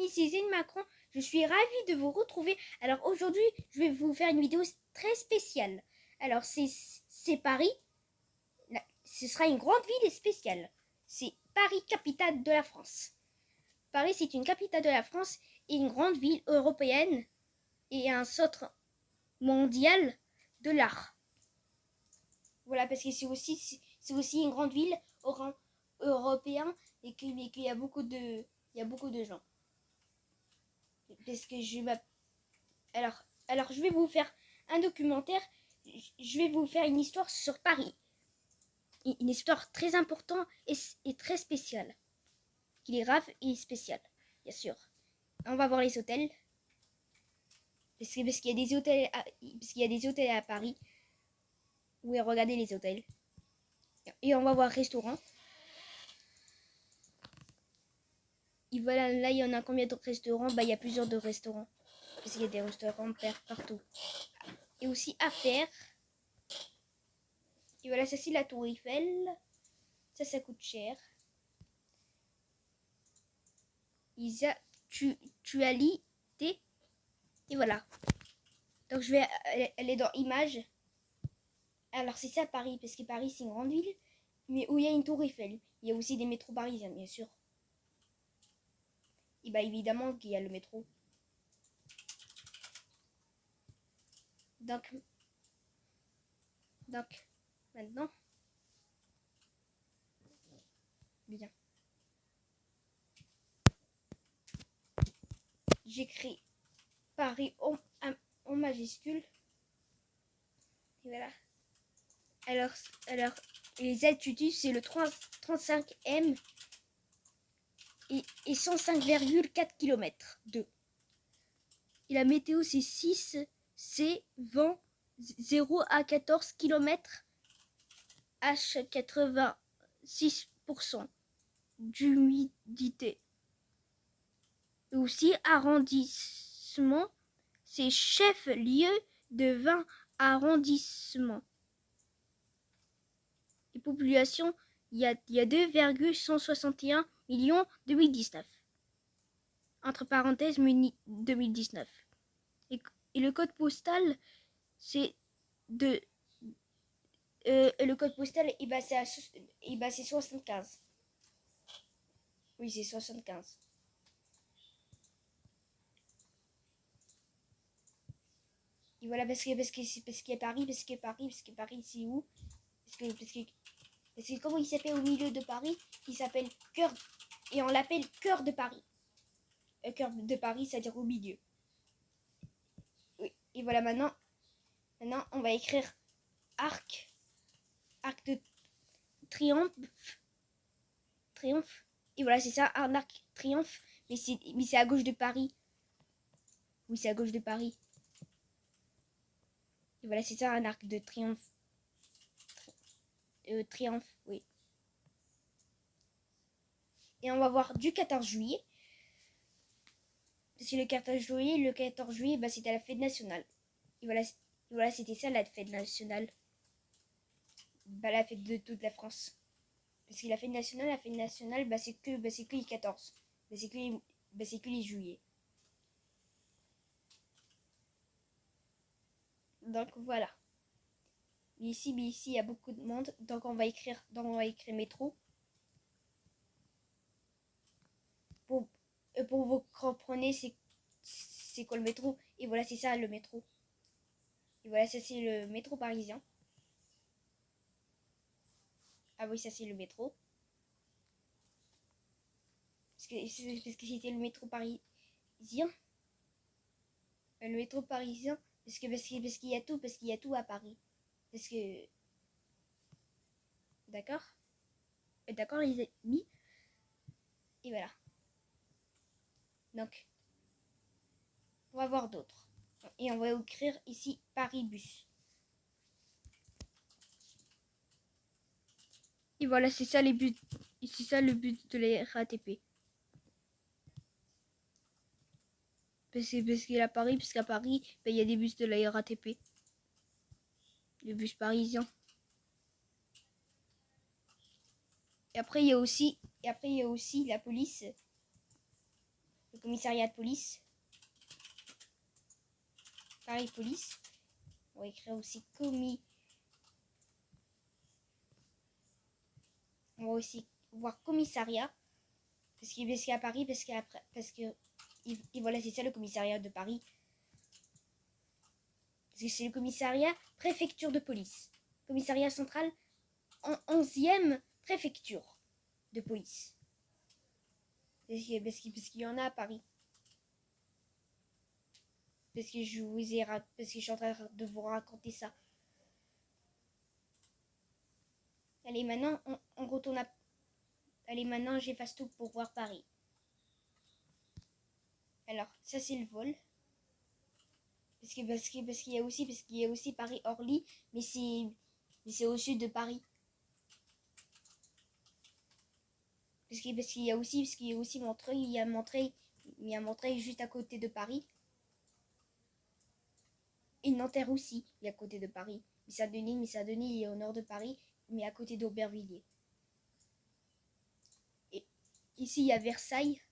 amis, c'est Zine Macron. Je suis ravie de vous retrouver. Alors aujourd'hui, je vais vous faire une vidéo très spéciale. Alors c'est Paris. Ce sera une grande ville spéciale. C'est Paris, capitale de la France. Paris, c'est une capitale de la France et une grande ville européenne et un centre mondial de l'art. Voilà, parce que c'est aussi une grande ville au rang européen et qu'il y a beaucoup de gens. Parce que alors je vais vous faire un documentaire. Je vais vous faire une histoire sur Paris. Une histoire très importante et très spéciale. Qui est grave et spéciale, bien sûr. On va voir les hôtels. Parce qu'il y a des hôtels à Paris. Oui, regardez les hôtels. Et on va voir restaurants. Et voilà, là, il y en a combien de restaurants? Bah, il y a plusieurs de restaurants. Parce qu'il y a des restaurants partout. Et aussi affaires. Et voilà, ça c'est la tour Eiffel. Ça coûte cher. Isa, tu as l'idée. Et voilà. Donc je vais aller dans images. Alors c'est ça Paris, parce que Paris c'est une grande ville, mais où il y a une tour Eiffel. Il y a aussi des métros parisiens, bien sûr. Et bah évidemment qu'il y a le métro. Donc maintenant, bien. J'écris Paris en majuscule. Et voilà. Alors les altitudes c'est le 35M et 105,4 km de. Et la météo c'est 6, c'est vent 0 à 14 km H 86% d'humidité. Et aussi arrondissement, c'est chef-lieu de 20 arrondissements. Et population, il y a 2,161 millions 2019. Entre parenthèses 2019. Et le code postal, c'est de le code postal, c'est 75. Oui, c'est 75. Et voilà, parce qu'il y a Paris, parce que Paris, c'est où? Parce que comment il s'appelle au milieu de Paris? Il s'appelle cœur, et on l'appelle cœur de Paris. Cœur de Paris, c'est-à-dire au milieu. Oui. Et voilà, maintenant, on va écrire arc de triomphe. Et voilà, c'est ça, un arc triomphe. Mais c'est à gauche de Paris. Oui, c'est à gauche de Paris. Et voilà, c'est ça, un arc de triomphe. Triomphe, oui. Et on va voir du 14 juillet. Parce que le 14 juillet, bah, c'était la fête nationale. Et voilà, c'était ça la fête nationale. Bah, la fête de toute la France. Parce que la fête nationale, bah, c'est que les 14. Bah, c'est que les juillet. Donc voilà. Mais ici, il y a beaucoup de monde. Donc on va écrire métro. Pour vous comprenez, c'est quoi le métro. Et voilà, c'est ça le métro. Et voilà, ça c'est le métro parisien. Ah oui, ça c'est le métro. Parce que c'était le métro parisien. Le métro parisien. Parce qu'il y a tout. Parce qu'il y a tout à Paris. Parce que... D'accord? D'accord les amis? Et voilà. Donc, on va voir d'autres. Et on va écrire ici Paris Bus. Et voilà, c'est ça les buts. C'est ça le but de la RATP. Parce qu'il est à Paris, puisqu'à Paris, ben, il y a des bus de la RATP. Les bus parisiens. Et après, il y a aussi la police. le commissariat de police. Paris Police. On va écrire aussi On va aussi voir commissariat. Parce qu'à Paris, parce que et voilà, c'est ça le commissariat de Paris. Parce que c'est le commissariat préfecture de police. Commissariat central en 11e préfecture de police. Parce qu'il y en a à Paris. Parce que parce que je suis en train de vous raconter ça. Allez, maintenant, on retourne à... Allez, maintenant, j'efface tout pour voir Paris. Alors, ça, c'est le vol. Parce qu'il y a aussi Paris-Orly, mais c'est au sud de Paris. Parce qu'il y a aussi Montreuil, il y a Montreuil juste à côté de Paris. Et Nanterre aussi, il est à côté de Paris. Saint-Denis, il est au nord de Paris, mais à côté d'Aubervilliers. Et ici, il y a Versailles.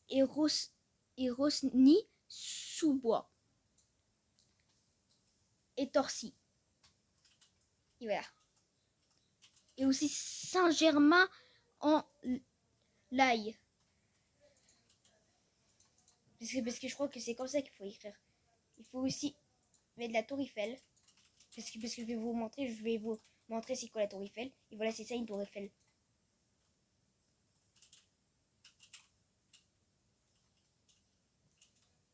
Et Rosny-sous-Bois. Et Torcy. Et voilà. Et aussi Saint-Germain-en-Laye. Parce que je crois que c'est comme ça qu'il faut écrire. Il faut aussi mettre la tour Eiffel. Parce que je vais vous montrer c'est quoi la tour Eiffel. Et voilà, c'est ça une tour Eiffel.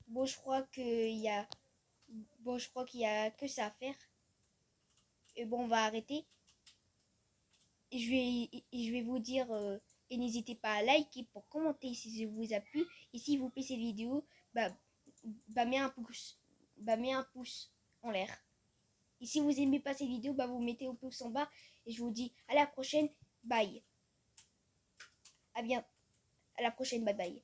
Bon, je crois qu'il y a que ça à faire. Et bon, on va arrêter. Et je vais vous dire, et n'hésitez pas à liker pour commenter si ça vous a plu. Et s'il vous plaît cette vidéo, mets un pouce en l'air. Et si vous aimez pas cette vidéo, vous mettez un pouce en bas. Et je vous dis à la prochaine, bye. À la prochaine, bye bye.